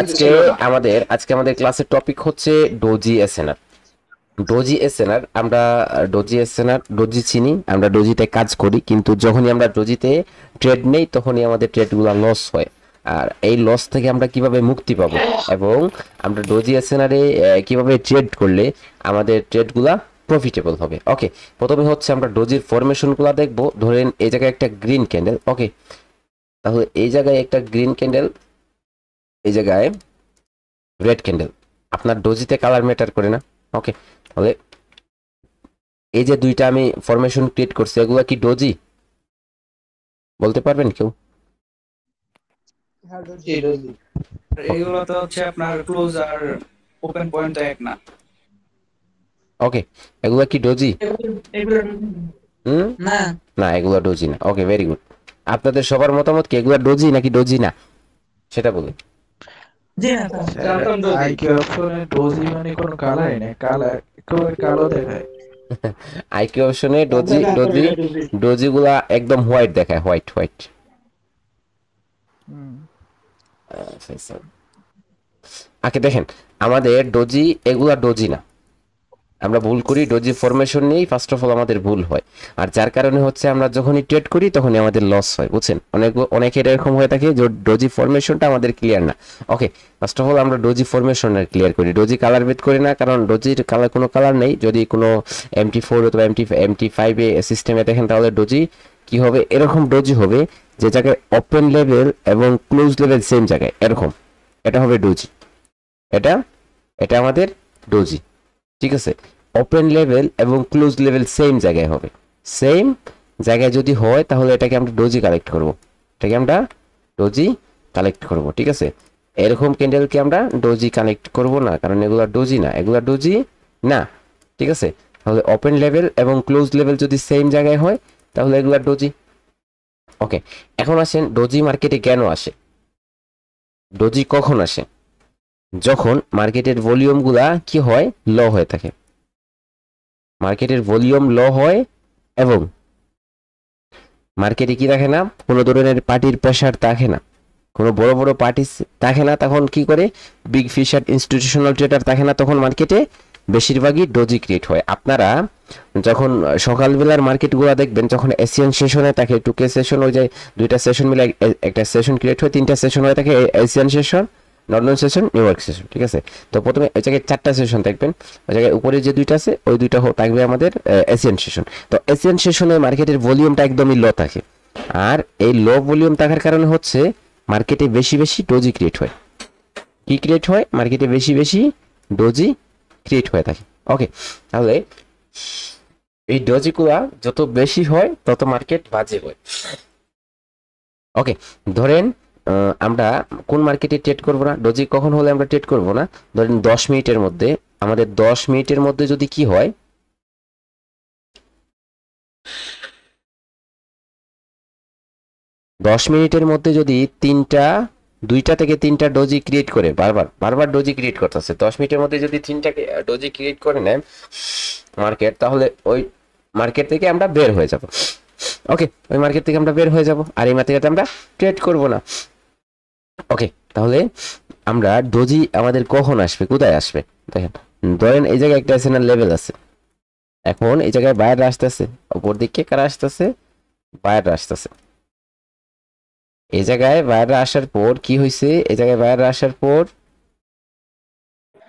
আজকে আমাদের ক্লাসের টপিক হচ্ছে ডোজি এসএনআর। ডোজি এসএনআর আমরা ডোজি চিনি, আমরা ডোজিতে কাজ করি, কিন্তু যখনই আমরা ডোজিতে ট্রেড নেই তখনই আমাদের ট্রেডগুলো লস হয়। আর এই লস থেকে আমরা কিভাবে মুক্তি পাবো এবং আমরা ডোজি এসএনআরে কিভাবে ট্রেড করলে আমাদের ট্রেডগুলা প্রফিটেবল হবে। ওকে, প্রথমে হচ্ছে আমরা ডোজির ফরমেশনগুলো দেখবো। ধরেন এই জায়গায় একটা গ্রিন ক্যান্ডেল। ওকে, তাহলে এই জায়গায় একটা গ্রিন ক্যান্ডেল, এই জায়গায় রেড ক্যান্ডেল। আপনার ডোজিতে কালার ম্যাটার করে না। ওকে, তাহলে এই যে দুইটা আমি ফরমেশন ক্রিয়েট করছি, এগুলা কি ডোজি বলতে পারবেন কেউ? এগুলো তো হচ্ছে আপনার ক্লোজ আর ওপেন পয়েন্ট তো এক না। ওকে, এগুলা কি ডোজি? না না, এগুলা ডোজি না। ওকে, ভেরি গুড। আপনাদের সবার মতামত কি এগুলা ডোজি নাকি ডোজি না সেটা বলুন। জি না জানতাম ডোজি। আইকিউ অপশনে ডোজি মানে কোনো কালারই নেই, কালার একেবারে কালো দেখায়। আইকিউ অপশনে ডোজি গুলা একদম হোয়াইট দেখায়, হোয়াইট হোয়াইট। আগে দেখেন, আমাদের ডোজি এগুলা ডোজি না, আমরা ভুল করি ডোজি ফরমেশন নিয়েই ফার্স্ট অফ অল আমাদের ভুল হয়। আর যার কারণে হচ্ছে আমরা যখনই ট্রেড করি তখনই আমাদের লস হয়, বুঝছেন? অনেকের এরকম হয়ে থাকে যে ডোজি ফরমেশনটা আমাদের ক্লিয়ার না। ওকে, ফার্স্ট অফ অল আমরা ডোজি ফরমেশনটা ক্লিয়ার করি, ডোজি কালার বেদ করি না, কারণ ডোজির কোনো কালার নেই। যদি কোনো MT4 অথবা MT5 এ সিস্টেমে দেখেন তাহলে ডোজি কি হবে, এরকম ডোজি হবে যে জায়গায় ওপেন লেভেল এবং ক্লোজ লেভেল সেম জায়গায়, এরকম এটা হবে ডোজি। এটা এটা আমাদের ডোজি, ঠিক আছে? ওপেন লেভেল এবং ক্লোজ লেভেল সেম জায়গায় হবে। সেম জায়গায় যদি হয় তাহলে এটাকে আমরা ডোজি কালেক্ট করব, ঠিক আছে? এরকম ক্যান্ডেলকে আমরা ডোজি কানেক্ট করব না, কারণ এগুলা ডোজি না, ঠিক আছে? তাহলে ওপেন লেভেল এবং ক্লোজ লেভেল যদি সেম জায়গায় হয় তাহলে এগুলা ডোজি। ওকে, এখন আসেন ডোজি মার্কেটে কেন আসে, ডোজি কখন আসে? যখন মার্কেটের ভলিউমগুলা কি হয়, ল হয়ে থাকে। মার্কেটের ভলিউম ল হয় এবং মার্কেটে কি থাকে না, কোনো ধরনের পার্টির প্রেশার থাকে না, কোনো বড় বড় পার্টি থাকে না, তখন কি করে বিগ ফিশার ইনস্টিটিউশনাল ট্রেডার থাকে না, তখন মার্কেটে বেশিরভাগই ডোজি ক্রিয়েট হয়। আপনারা যখন সকালবেলার মার্কেটগুলো দেখবেন, যখন এশিয়ান সেশনে থাকে, টুকে সেশন, ওই যে দুইটা সেশন মিলে একটা সেশন ক্রিয়েট হয়, তিনটা সেশন হয়ে থাকে, Asian session, London session, new York session, ঠিক আছে? তো প্রথমে ওই জায়গায় চারটা সেশন দেখবেন, ওই জায়গায় উপরে যে দুইটা আছে ওই দুইটা থাকবে আমাদের এশিয়ান সেশন। তো এশিয়ান সেশনে মার্কেটের ভলিউমটা একদমই লো থাকে, আর এই লো ভলিউম থাকার কারণে হচ্ছে মার্কেটে বেশি বেশি ডোজি ক্রিয়েট হয়। কি ক্রিয়েট হয়? মার্কেটে বেশি বেশি ডোজি ক্রিয়েট হয়ে থাকে। ওকে, তাহলে এই ডোজিগুলা যত বেশি হয় তত মার্কেট বাজে হয়। ওকে, ধরেন আমরা কোন মার্কেটে ট্রেড করব না, ডোজি কখন হলে আমরা ট্রেড করব না? ধরেন 10 মিনিটের মধ্যে, আমাদের 10 মিনিটের মধ্যে যদি কি হয়, 10 মিনিটের মধ্যে যদি দুইটা থেকে তিনটা ডোজি ক্রিয়েট করে, বারবার ডোজি ক্রিয়েট করতেছে, 10 মিনিটের মধ্যে যদি তিনটা ডোজি ক্রিয়েট করে নেয় মার্কেট, তাহলে ওই মার্কেট থেকে আমরা বের হয়ে যাব। ওকে, ওই মার্কেট থেকে আমরা বের হয়ে যাব, আর এই মার্কেটে আমরা ট্রেড করব না। ওকে, তাহলে আমরা ডোজি আমাদের কখন আসবে, কোথায় আসবে? দেখেন, ধরেন এই জায়গায় একটা এসএনএল লেভেল আছে, এখন এই জায়গায় বায়াররা আসতেছে, উপর দিকে কারা আসতেছে? বায়াররা আসতেছে। এই জায়গায় বায়াররা আসার পর কি হয়েছে, এই জায়গায় বায়াররা আসার পর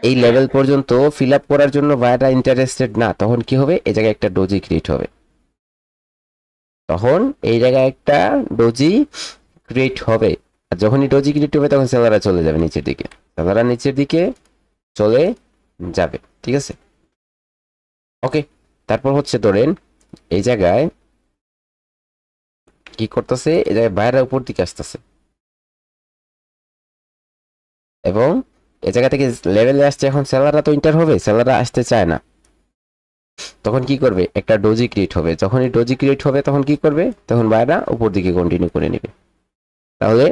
এই লেভেল পর্যন্ত ফিল আপ করার জন্য বায়াররা ইন্টারেস্টেড না, তখন কি হবে? এই জায়গায় একটা ডোজি ক্রিয়েট হবে, তখন এই জায়গায় একটা ডোজি ক্রিয়েট হবে। আর যখনই ডোজি ক্রিয়েট হবে তখন সেলাররা চলে যাবে নিচের দিকে, সেলাররা নিচের দিকে চলে যাবে, ঠিক আছে? ওকে, তারপর হচ্ছে ধরেন এই জায়গায় কি করতেছে, এই জায়গায় বায়াররা উপর দিকে আসতেছে এবং এই জায়গা থেকে লেভেলে আসছে, এখন সেলাররা তো ইন্টার হবে, সেলাররা আসতে চায় না, তখন কি করবে? একটা ডোজি ক্রিয়েট হবে। যখনই ডোজি ক্রিয়েট হবে তখন কি করবে? তখন বায়াররা উপর দিকে কন্টিনিউ করে নেবে। তাহলে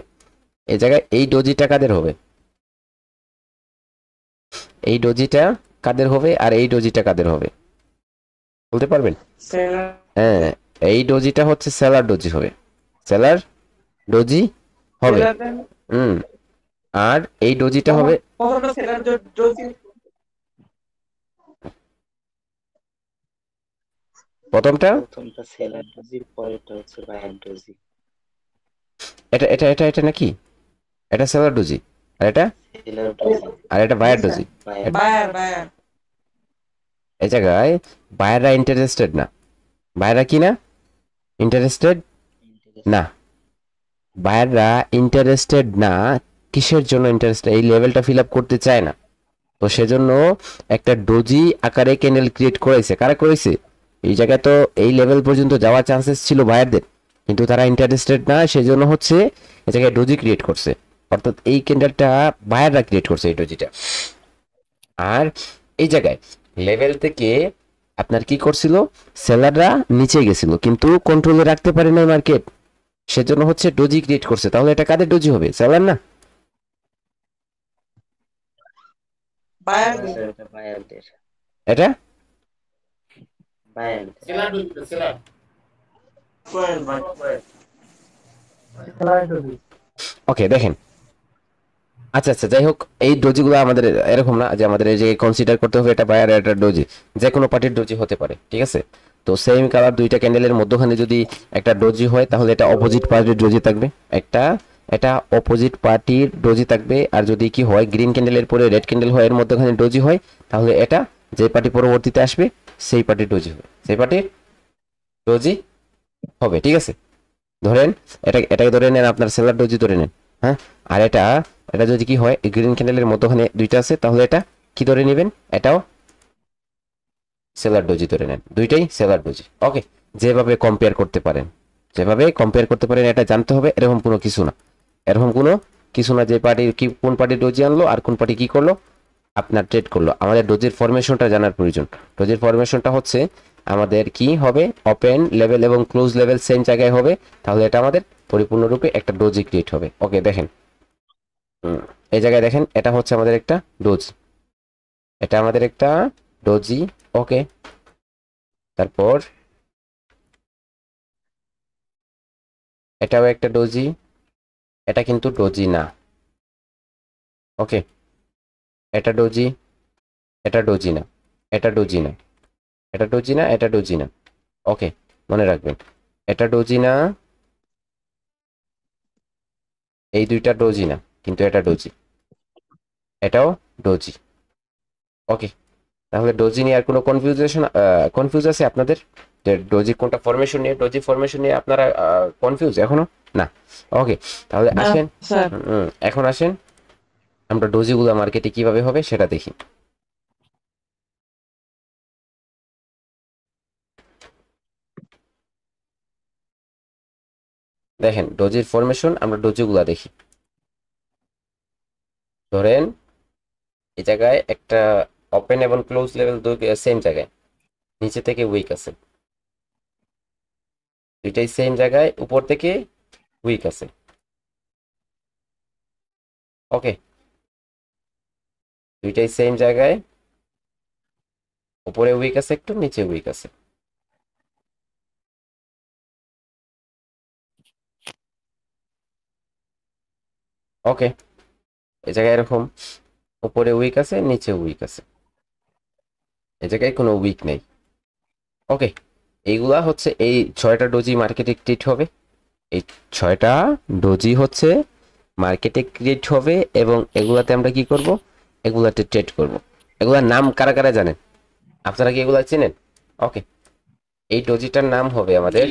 এই জায়গায় এই ডোজিটা কাদের হবে? এই ডোজিটা কাদের হবে আর এই ডোজিটা কাদের হবে বলতে পারবেন? হ্যাঁ, এই ডোজিটা হচ্ছে সেলার ডোজি হবে, সেলার ডোজি হবে। আর এই ডোজিটা হবে প্রথমটা সেলার ডোজি, প্রথমটা, প্রথমটা সেলার ডোজি, পরেরটা হচ্ছে বায়ার ডোজি। এটা নাকি, এটা সেলার ডোজি, আর এটা, সেলার ডোজি, আর এটা buyer doji. Buyer buyer buyer এই জায়গায় বায়াররা ইন্টারেস্টেড না, বায়াররা কি না, ইন্টারেস্টেড না, বায়াররা ইন্টারেস্টেড না। কিসের জন্য ইন্টারেস্টেড? এই লেভেলটা ফিল আপ করতে চায় না, তো সেজন্য একটা ডোজি আকারে ক্যান্ডেল ক্রিয়েট করেছে। কারা করেছে? এই জায়গায় তো এই লেভেল পর্যন্ত যাওয়ার চান্সেস ছিল বায়ারদের, কিন্তু তারা ইন্টারেস্টেড না, সেজন্য হচ্ছে এই জায়গায় ডোজি ক্রিয়েট করছে। অর্থাৎ এই ক্যান্ডেলটা বায়াররা ক্রিয়েট করছে এই ডোজিটা। আর এই জায়গায় লেভেল থেকে আপনার কি করছিল, সেলাররা নিচে গেছিল কিন্তু কন্ট্রোলে রাখতে পারে না মার্কেট, সেজন্য হচ্ছে ডোজি ক্রিয়েট করছে। তাহলে এটা কাদের ডোজি হবে? সেলার না? বায়ার এটা বায়ারদের, এটা বায়ারদের। ওকে দেখেন, আচ্ছা আচ্ছা, যাই হোক, এই ডোজিগুলো আমাদের এরকম না যে আমাদের এই যে কনসিডার করতে হবে এটা বায়ার এটা ডোজি, যে কোনো পার্টির ডোজি হতে পারে, ঠিক আছে? তো সেম কালার দুইটা ক্যান্ডেলের মধ্যখানে যদি একটা ডোজি হয় তাহলে এটা অপোজিট পার্টির ডোজি থাকবে, একটা, এটা অপোজিট পার্টির ডোজি থাকবে। আর যদি কি হয়, গ্রিন ক্যান্ডেলের পরে রেড ক্যান্ডেল হয়, এর মধ্যখানে ডোজি হয়, তাহলে এটা যে পার্টি পরবর্তীতে আসবে সেই পার্টির ডোজি হবে, সেই পার্টির ডোজি হবে, ঠিক আছে? ধরেন এটাকে ধরে নেন, আপনার সেলার ডোজি ধরে নেন, হ্যাঁ? আর এটা, এটা যদি কি হয়, গ্রিন ক্যান্ডেলের মধ্যখানে দুইটা আছে, তাহলে এটা কি ধরে নেবেন? এটাও সেলার ডোজি ধরে নেন, দুইটাই সেলার ডোজি। ওকে, যেভাবে কম্পেয়ার করতে পারেন, যেভাবে কম্পেয়ার করতে পারেন এটা জানতে হবে, এরকম কোনো কিছু না, এরকম কোনো কিছু না যে পার্টির কি, কোন পার্টি ডোজি আনলো আর কোন পার্টি কি করলো আপনার ট্রেড করলো। আমাদের ডোজির ফরমেশনটা জানার প্রয়োজন। ডোজির ফরমেশনটা হচ্ছে আমাদের কি হবে, ওপেন লেভেল এবং ক্লোজ লেভেল সেম জায়গায় হবে, তাহলে এটা আমাদের পরিপূর্ণরূপে একটা ডোজি ক্রিয়েট হবে। ওকে দেখেন, এই জায়গায় দেখেন, এটা হচ্ছে আমাদের একটা ডোজ, এটা আমাদের একটা ডোজি। ওকে, তারপর এটাও একটা ডোজি, এটা কিন্তু ডোজি না। ওকে, এটা ডোজি, এটা ডোজি না, এটা ডোজি না, এটা ডোজি না, এটা ডোজি না। ওকে, মনে রাখবেন, এটা ডোজি না, এই দুইটা ডোজি না, কিন্তু এটা ডোজি, এটাও ডোজি। ওকে, তাহলে ডোজি নিয়ে আর কোনো কনফিউজ আছে আপনাদের? যে ডোজি কোনটা ফরমেশন নিয়ে, ডোজি ফরমেশন নিয়ে আপনারা কনফিউজ এখনো না? ওকে, তাহলে আসেন, স্যার এখন আসেন আমরা ডোজিগুলো মার্কেটে কিভাবে হবে সেটা দেখি। দেখেন ডোজির ফরমেশন, আমরা ডোজিগুলো দেখি। ধরেন এই জায়গায় একটা ওপেন এবং ক্লোজ লেভেল সেম জায়গায়, নিচে থেকে উইক আছে, দুইটাই সেম জায়গায় উপর থেকে উইক আছে। ওকে, দুইটাই সেম জায়গায়, উপরে উইক আছে একটু, নিচে উইক আছে। ওকে, এই জায়গায় এরকম উপরে উইক আছে, নিচে উইক আছে, এই জায়গায় কোনো উইক নেই। ওকে, এইগুলা হচ্ছে এই 6টা ডোজি মার্কেটে ক্রিয়েট হবে, এই 6টা ডোজি হচ্ছে মার্কেটে ক্রিয়েট হবে, এবং এগুলাতে আমরা কি করব, এগুলাতে ট্রেড করব। এগুলার নাম কারা কারা জানেন? আপনারা কি এগুলা চেনেন? ওকে, এই ডোজিটার নাম হবে আমাদের,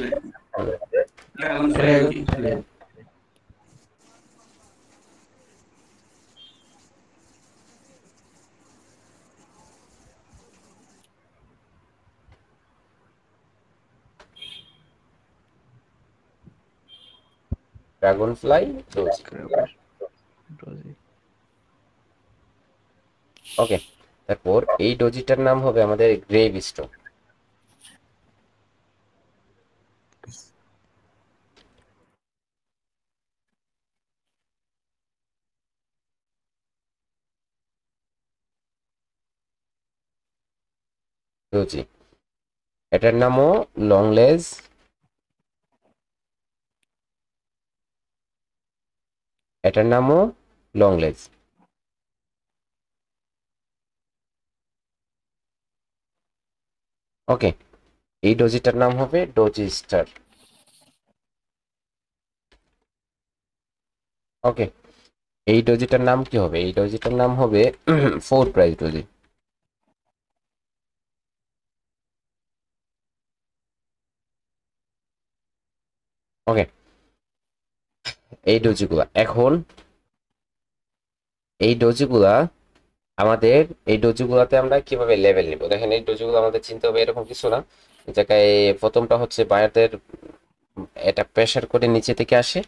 ড্রাগন ফ্লাই ডোজি। ওকে, তারপর এই ডোজিটার নাম হবে আমাদের গ্রেভ স্টোন। ডোজি, এটার নামও লংলেজ, এটার নামও লং লেন্স। ওকে, এই ডোজিটার নাম হবে ডোজি স্টার। ওকে, এই ডোজিটার নাম কি হবে? এই ডোজিটার নাম হবে ফোর প্রাইস ডোজি। ওকে, এই ডোজিগুলা এখন, এই ডোজিগুলা আমাদের, এই ডোজিগুলাতে আমরা কিভাবে লেভেল নিব? দেখেন এই ডোজিগুলো আমাদের চিন্তা হবে এরকম কিছু না। এই জায়গায় প্রথমটা হচ্ছে বায়ারদের, এটা প্রেসার করে নিচে থেকে আসে,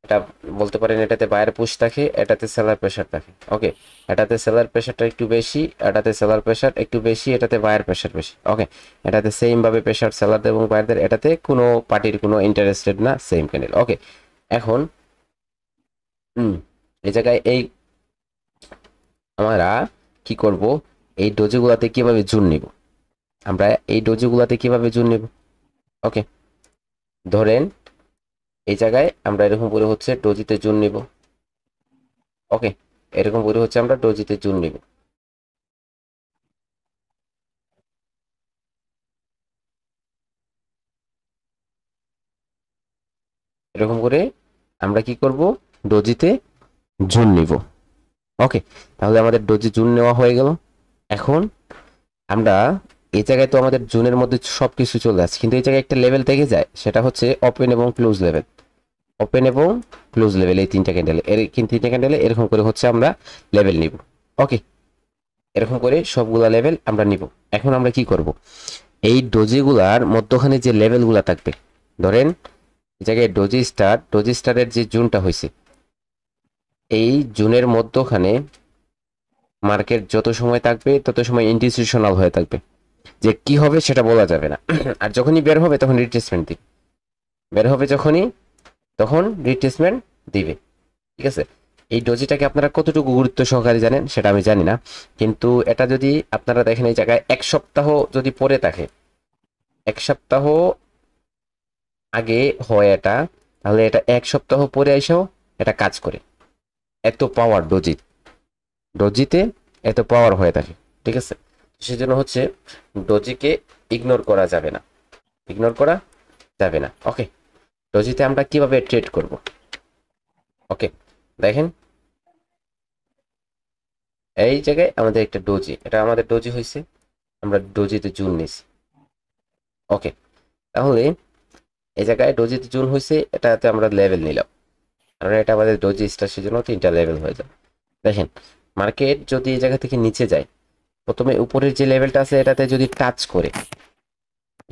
এটা বলতে পারেন এটাতে বায়ার পুশ থাকে, এটাতে সেলার প্রেসার থাকে। ওকে, এটাতে সেলার প্রেসারটা একটু বেশি, এটাতে সেলার প্রেসার একটু বেশি, এটাতে বায়ার প্রেসার বেশি। ওকে, এটাতে সেম ভাবে প্রেসার সেলারদের এবং বায়ারদের, এটাতে কোনো পার্টির কোনো ইন্টারেস্টেড না, সেম ক্যান্ডেল। ওকে, এখন এই জায়গায় এই আমরা কি করব, এই ডোজগুলাতে কিভাবে জুন নিব, আমরা এই ডোজগুলাতে কিভাবে জুন নিব? ওকে, ধরেন এই জায়গায় আমরা এরকম করে হচ্ছে ডোজিতে জুন নিব। ওকে, এরকম করে হচ্ছে আমরা ডোজিতে জুন নিব। এরকম করে আমরা কি করব, ডোজিতে জুন নিব। ওকে, তাহলে আমাদের ডোজি জুন নেওয়া হয়ে গেল। এখন আমরা এই জায়গায় তো আমাদের জুনের মধ্যে সবকিছু চলে আসছে, কিন্তু এই জায়গায় একটা লেভেল থেকে যায়, সেটা হচ্ছে ওপেন এবং ক্লোজ লেভেল। ওপেন এবং ক্লোজ লেভেল, এই তিনটা ক্যান্ডেলে, তিনটা ক্যান্ডেলে এরকম করে হচ্ছে আমরা লেভেল নিব। ওকে, এরকম করে সবগুলা লেভেল আমরা নিব। এখন আমরা কি করব, এই ডোজিগুলার মধ্যখানে যে লেভেলগুলা থাকবে, ধরেন এই জায়গায় ডোজি স্টার, ডোজি স্টারের যে জুনটা হয়েছে, এই জুনের মধ্যখানে মার্কেট যত সময় থাকবে তত সময় ইনস্টিটিউশনাল হয়ে থাকবে, যে কি হবে সেটা বলা যাবে না। আর যখনই বের হবে তখন রিট্রেসমেন্ট দিবে, বের হবে যখনই তখন রিট্রেসমেন্ট দিবে। ঠিক আছে, এই ডোজিটাকে আপনারা কতটুকু গুরুত্ব সহকারে জানেন সেটা আমি জানি না, কিন্তু এটা যদি আপনারা দেখেন এই জায়গায় এক সপ্তাহ যদি পরে থাকে, এক সপ্তাহ আগে হয় এটা, তাহলে এটা এক সপ্তাহ পরে এসেও এটা কাজ করে। এত পাওয়ার ডোজিতে এত পাওয়ার হয়ে থাকে। ঠিক আছে, সেজন্য হচ্ছে ডোজিকে ইগনোর করা যাবে না, ইগনোর করা যাবে না। ওকে, ডোজিতে আমরা কিভাবে ট্রেড করব? ওকে, দেখেন এই জায়গায় আমাদের একটা ডোজি, এটা আমাদের ডোজি হয়েছে, আমরা ডোজিতে জুন নিছি। ওকে, তাহলে এই জায়গায় ডোজিতে জুন হয়েছে, এটাতে আমরা লেভেল নিলাম, কারণ এটা আমাদের ডোজি স্টার, সেজন্য তিনটা লেভেল হয়ে যাবে। দেখেন মার্কেট যদি এই জায়গা থেকে নিচে যায়, প্রথমে উপরের যে লেভেলটা আছে এটাতে যদি টাচ করে,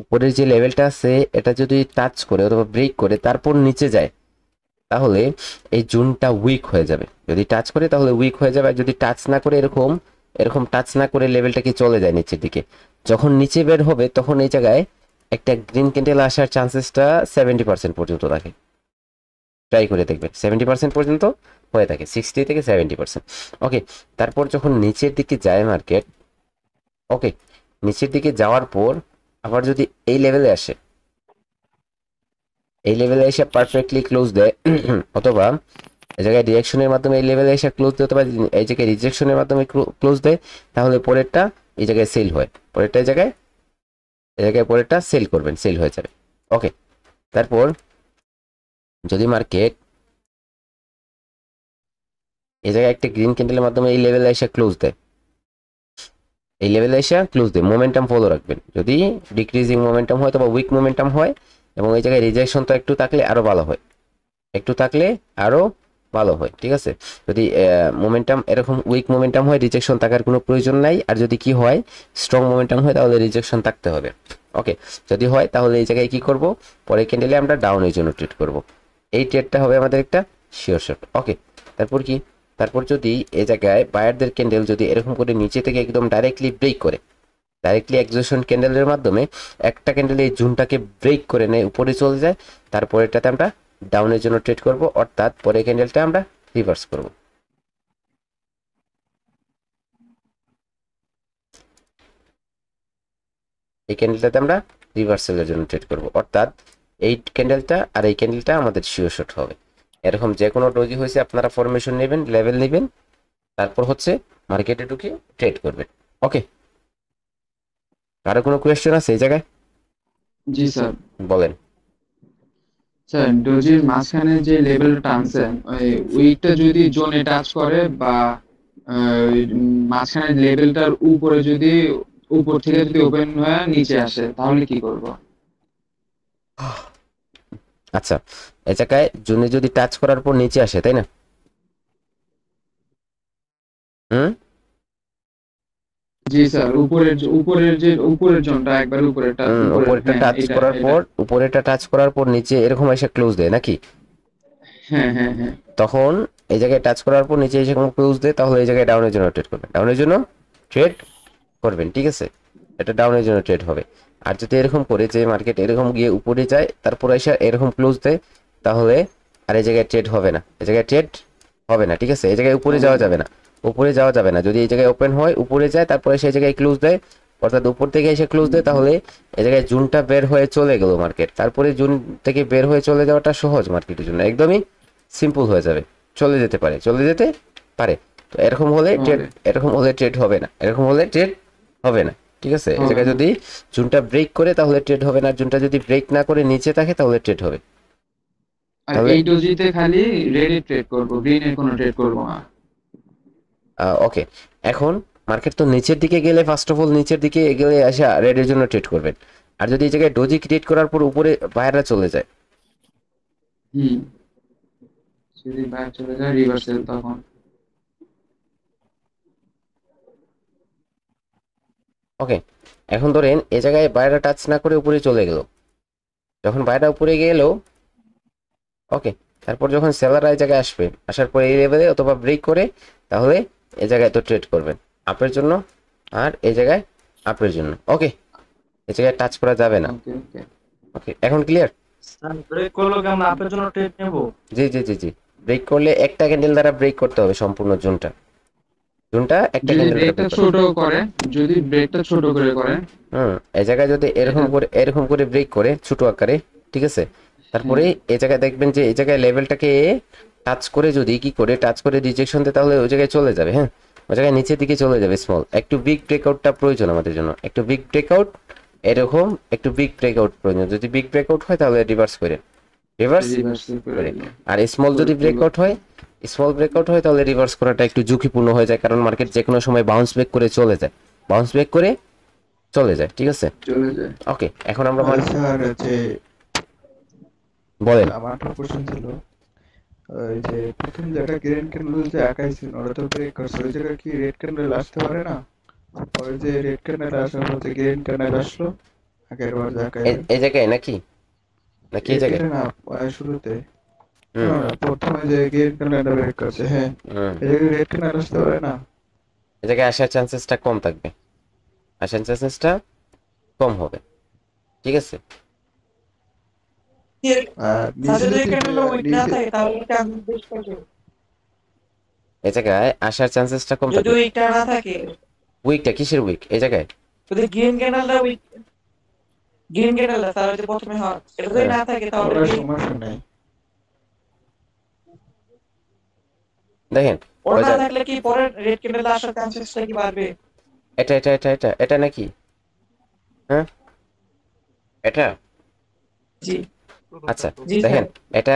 উপরের যে লেভেলটা আছে এটা যদি টাচ করে অথবা ব্রেক করে তারপর নিচে যায়, তাহলে এই জুনটা উইক হয়ে যাবে। যদি টাচ করে তাহলে উইক হয়ে যাবে, আর যদি টাচ না করে এরকম এরকম টাচ না করে লেভেলটাকে চলে যায় নিচের দিকে, যখন নিচে বের হবে তখন এই জায়গায় একটা গ্রিন ক্যান্ডেল আসার চান্সেসটা 70% পর্যন্ত থাকে। ট্রাই করে দেখবেন, 70% পর্যন্ত হয়ে থাকে, 60 থেকে 70%। ওকে, তারপর যখন নিচের দিকে যায় মার্কেট, ওকে, নিচের দিকে যাওয়ার পর আবার যদি এই লেভেলে আসে, এই লেভেলে এসে পারফেক্টলি ক্লোজ দেয়, অথবা এই জায়গায় রিঅ্যাকশনের মাধ্যমে এই লেভেলে এসে ক্লোজ দিতে পারে, এই জায়গায় রিজেকশনের মাধ্যমে ক্লোজ দেয়, তাহলে পরেরটা এই জায়গায় সেল হয়, পরেরটা এই জায়গায় পরেরটা সেল করবেন, সেল হয়ে যাবে। ওকে, তারপর যদি মার্কেট এই জায়গায় একটা গ্রিন ক্যান্ডেলের মাধ্যমে এই লেভেলে এসে ক্লোজ দেয়, এই লেভেলে এসে ক্লোজ দেয়, মোমেন্টাম ফলো রাখবেন। যদি ডিক্রিজিং মোমেন্টাম হয় অথবা উইক মোমেন্টাম হয়, এবং এই জায়গায় রিজেকশন তো একটু থাকলে আরো ভালো হয়, একটু থাকলে আরো ভালো হয়। ঠিক আছে, যদি মোমেন্টাম এরকম উইক মোমেন্টাম হয়, রিজেকশন থাকার কোনো প্রয়োজন নাই, আর যদি কি হয় স্ট্রং মোমেন্টাম হয় তাহলে রিজেকশন থাকতে হবে। ওকে, যদি হয় তাহলে এই জায়গায় কি করব, পরে ক্যান্ডেলে আমরা ডাউনের জন্য ট্রেড করব। এই ট্রেডটা হবে আমাদের একটা শিওর শট। ওকে, তারপর কি, তারপর যদি এই জায়গায় বায়ারদের ক্যান্ডেল যদি এরকম করে নিচে থেকে একদম ডাইরেক্টলি ব্রেক করে, ডাইরেক্টলি এক্সজশন ক্যান্ডেলের মাধ্যমে একটা ক্যান্ডেল এই জুনটাকে ব্রেক করে নেয়, উপরে চলে যায়, তারপরেরটাতে আমরা ডাউনের জন্য ট্রেড করব, অর্থাৎ পরে ক্যান্ডেলটা আমরা রিভার্স করব। এই ক্যান্ডেলটাতে আমরা রিভার্সালের জন্য ট্রেড করব, অর্থাৎ এই ক্যান্ডেলটা আর এই ক্যান্ডেলটা আমাদের শিওর শট হবে। এরকম যে কোনো ডোজি হয়েছে আপনারা ফরমেশন নেবেন, লেভেল নেবেন, তারপর হচ্ছে মার্কেটে ঢুকে ট্রেড করবেন। ওকে, কারো কোনো কোয়েশ্চেন আছে এই জায়গায়? জি স্যার। বলেন। স্যার ডোজির মাঝখানে যে লেভেলটা টানছেন ওই উইকটা যদি জোনে টাচ করে বা মাঝখানে লেভেলটার উপরে যদি উপর থেকে যদি ওপেন হয়ে নিচে আসে তাহলে কি করব? আচ্ছা, এই জায়গায় জুনে যদি টাচ করার পর নিচে আসে, তাই না? হুম, জি স্যার, উপরের জোনটা একবার উপরেরটা উপরেরটা হ্যাঁ টাচ এটা করার এটা পর, উপরেরটা টাচ করার পর নিচে এরকম এসে ক্লোজ দেয় নাকি? হ্যাঁ হ্যাঁ হ্যাঁ তখন এই জায়গায় টাচ করার পর নিচে এসে ক্লোজ দেয়, তাহলে এই জায়গায় ডাউনের জন্য ট্রেড করবেন, ডাউনের জন্য ট্রেড করবেন, ঠিক আছে? এটা ডাউনের জন্য ট্রেড হবে। আর যদি এরকম করে যে মার্কেট এরকম গিয়ে উপরে যায় তারপর এসে এরকম ক্লোজ দেয়, তাহলে আর এই জায়গায় ট্রেড হবে না, এই জায়গায় ট্রেড হবে না, ঠিক আছে? এই জায়গায় উপরে যাওয়া যাবে না, উপরে যাওয়া যাবে না। যদি এই জায়গায় ওপেন হয় উপরে যায় তারপরে সেই জায়গায় ক্লোজ দেয়, অর্থাৎ উপর থেকে এসে ক্লোজ দেয়, তাহলে এই জায়গায় জুনটা বের হয়ে চলে গেল মার্কেট, তারপরে জুন থেকে বের হয়ে চলে যাওয়াটা সহজ মার্কেটের জন্য, একদমই সিম্পল হয়ে যাবে, চলে যেতে পারে, চলে যেতে পারে। তো এরকম হলে ট্রেড, এরকম হলে ট্রেড হবে না, এরকম হলে ট্রেড হবে না, ঠিক আছে? এই জায়গায় যদি জুনটা ব্রেক করে তাহলে ট্রেড হবে না, জুনটা যদি ব্রেক না করে নিচে থাকে তাহলে ট্রেড হবে। আর এই ডোজিতে খালি রেডে ট্রেড করব, গ্রিনের কোনো ট্রেড করব না। ওকে, এখন মার্কেট তো নিচের দিকে গেলে, ফার্স্ট অফ অল নিচের দিকে গেলে আসে রেডের জন্য ট্রেড করবেন। আর যদি এই জায়গায় ডোজি ক্রিয়েট করার পর উপরে বাইরে চলে যায়, যদি বাইরে চলে যায় রিভার্সাল তখন ওকে, এখন ধরেন এই জায়গায় বাইরে টাচ না করে উপরে চলে গেল, যখন বাইরে উপরে গেল, ওকে, তারপর যখন সেলার এই জায়গায় আসবে, আসার পরে এই লেভেলে অথবা ব্রেক করে, তাহলে এই জায়গায় তো ট্রেড করবেন আপের জন্য, আর এই জায়গায় আপের জন্য। ওকে, এই জায়গায় টাচ করা যাবে না। ওকে ওকে ওকে, এখন ক্লিয়ার? স্যার ব্রেক করলো কি আমরা আপনার জন্য ট্রেড নেব? জি জি জি জি, ব্রেক করলে একটা ক্যান্ডেল দ্বারা ব্রেক করতে হবে সম্পূর্ণ জোনটা, জোনটা একটা যদি ক্যান্ডেল ব্রেকটা ছোট করে, যদি ব্রেকটা ছোট করে করে এই জায়গায় যদি এরকম করে ব্রেক করে ছোট আকারে, ঠিক আছে? তারপরে এই জায়গায় দেখবেন যে এই জায়গায় লেভেলটাকে টাচ করে, যদি কি করে টাচ করে রিজেকশন দেয় তাহলে ওই জায়গায় চলে যাবে, হ্যাঁ, ওই জায়গায় নিচের দিকে চলে যাবে স্মল। একটু বিগ ব্রেকআউটটা প্রয়োজন আমাদের জন্য, একটু বিগ ব্রেকআউট, এরকম একটু বিগ ব্রেকআউট প্রয়োজন। যদি বিগ ব্রেকআউট হয় তাহলে রিভার্স করে, রিভার্স করে। আর স্মল যদি ব্রেকআউট হয়, স্মল ব্রেকআউট হয় তাহলে রিভার্স করাটা একটু ঝুঁকিপূর্ণ হয়ে যায়, কারণ মার্কেট যে কোনো সময় বাউন্স ব্যাক করে চলে যায়, বাউন্স ব্যাক করে চলে যায়, ঠিক আছে? চলে যায়। ওকে, এখন আমরা স্যার যে বলেন। আমার একটা কোশ্চেন ছিল, ওই যে প্রথম যেটা গ্রিন ক্যান্ডেল যে আঁকাইছিল ওটা তো ব্রেক করছে, ওই জায়গায় কি রেড ক্যান্ডেল আসতে পারে না? ওই যে রেড ক্যান্ডেল আসার পর যে গ্রিন ক্যান্ডেল আসলো আগের বার যে আঁকাইছিল, এই জায়গায় নাকি, নাকি এই জায়গায়? এটা না শুরুতে প্রথমে যে গ্রিন ক্যান্ডেলটা ব্রেক করছে, হ্যাঁ, এই জায়গায় রেড ক্যান্ডেল আসতে পারে না? এই জায়গায় আসার চান্সেসটা কম থাকবে, আসার চান্সেসটা কম হবে, ঠিক আছে? আর নিচে যদি নিচে এই জায়গায় আসার চান্সেসটা কম যদি থাকবে। উইকটা না থাকে, উইকটা কিসের উইক এই জায়গায়? যদি গ্রিন ক্যান্ডেলটা উইক, গ্রিন ক্যান্ডেল তাহলে যে প্রথমে হয় এটা যদি না থাকে তাহলে ওরা সমস্যা নেই। দেখেন ওটা না থাকলে কি পরে রেড ক্যান্ডেল আসার চান্সেসটা কি বাড়বে? এটা এটা এটা এটা এটা নাকি, হ্যাঁ, এটা জি আচ্ছা, জি দেখেন এটা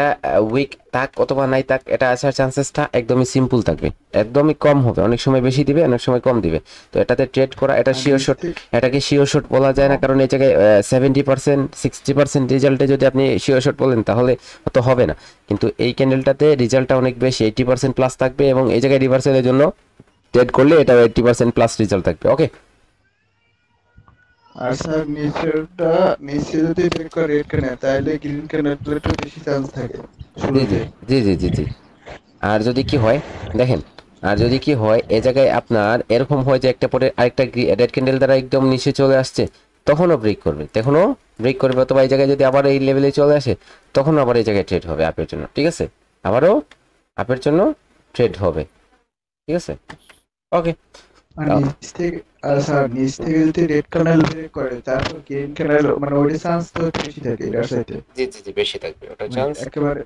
উইক থাক অথবা নাই থাক, এটা আসার চান্সেসটা একদমই সিম্পল থাকবে, একদমই কম হবে, অনেক সময় বেশি দিবে, অনেক সময় কম দিবে। তো এটাতে ট্রেড করা, এটা শিওর শট, এটাকে শিওর শট বলা যায় না, কারণ এই জায়গায় 70% 60% রেজাল্টে যদি আপনি শিওর শট বলেন তাহলে তো হবে না, কিন্তু এই ক্যান্ডেলটাতে রেজাল্টটা অনেক বেশি, 80% প্লাস থাকবে, এবং এই জায়গায় রিভার্সালের জন্য ট্রেড করলে এটা 80% প্লাস রেজাল্ট থাকবে। ওকে, আর স্যার নিচেরটা, নিচে যদি ব্রেক করে রেড ক্যান্ডেল তাহলে গ্রিন ক্যান্ডেল একটু বেশি চান্স থাকে জি শুরুতে। জি জি জি জি। আর যদি কি হয় দেখেন, আর যদি কি হয় এই জায়গায় আপনার এরকম হয় যে একটা পরে আরেকটা রেড ক্যান্ডেল দ্বারা একদম নিচে চলে আসছে, তখনও ব্রেক করবে, তখনও ব্রেক করবে, অথবা এই জায়গায় যদি আবার এই লেভেলে চলে আসে তখন আবার এই জায়গায় ট্রেড হবে আপের জন্য, ঠিক আছে? আবারও আপের জন্য ট্রেড হবে, ঠিক আছে? ওকে, আর নিচ থেকে, আর স্যার নিচ থেকে যদি রেড ক্যান্ডেল ব্রেক করে তারপর গ্রিন ক্যান্ডেল, মানে ওই চান্স তো বেশি থাকে এটার সাথে, জি জি জি, বেশি থাকবে ওটা চান্স, একেবারে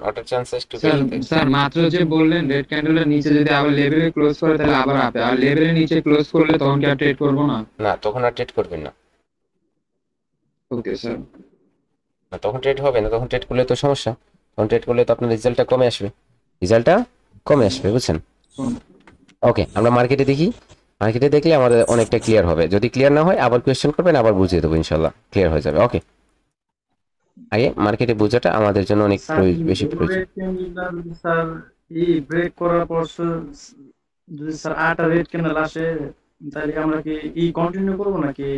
ওটার চান্সেস টু স্যার স্যার মাত্র যে বললেন রেড ক্যান্ডেলের নিচে যদি আবার লেভেলে ক্লোজ করে তাহলে আবার আপে, আর লেভেলের নিচে ক্লোজ করলে তখন কি আর ট্রেড করবো না? না, তখন আর ট্রেড করবেন না। Okay sir. না, তখন ট্রেড হবে না, তখন ট্রেড করলে তো সমস্যা, তখন ট্রেড করলে তো আপনার রেজাল্টটা কমে আসবে, রেজাল্টটা কমে আসবে, বুঝছেন? ওকে, আমরা মার্কেটে দেখি, মার্কেটে দেখলে আমাদের অনেকটা ক্লিয়ার হবে। যদি ক্লিয়ার না হয় আবার কোয়েশ্চেন করবেন, আবার বুঝিয়ে দেবো, ইনশাল্লাহ ক্লিয়ার হয়ে যাবে। ওকে, আগে মার্কেটে বোঝাটা আমাদের জন্য অনেক বেশি প্রয়োজন। স্যার এই ব্রেক করার পর যদি স্যার 8টা রেড ক্যান্ডেল আসে তাহলে আমরা কি কন্টিনিউ করব নাকি?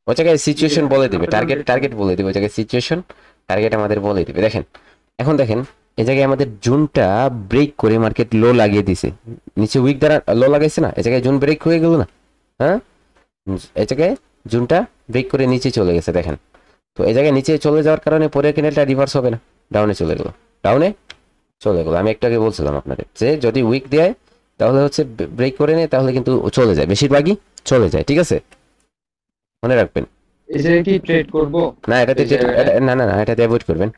ওই জায়গায় সিচুয়েশন বলে দিবে, টার্গেট বলে দিবে, ওই জায়গায় সিচুয়েশন টার্গেট আমাদের বলে দিবে। দেখেন এখন দেখেন এই জায়গায় আমাদের জুনটা ব্রেক করে মার্কেট লো লাগিয়ে দিছে, নিচে উইক দ্বারা লো লাগাইছে না, এই জায়গায় জুন ব্রেক হয়ে গেল না? হ্যাঁ, এই জায়গায় জুনটা ব্রেক করে নিচে চলে গেছে দেখেন। তো এই জায়গায় নিচে চলে যাওয়ার কারণে পরের ক্যান্ডেলটা রিভার্স হবে না, ডাউনে চলে গেল, ডাউনে চলে গেল। আমি একটু আগে বলছিলাম আপনাদের যে যদি উইক দেয় তাহলে হচ্ছে ব্রেক করে নেয়, তাহলে কিন্তু চলে যায়, বেশিরভাগই চলে যায়, ঠিক আছে, মনে রাখবেন। এই যে কি ট্রেড করব? না এটাতে না না না, এটাতে অ্যাভয়েড করবেন,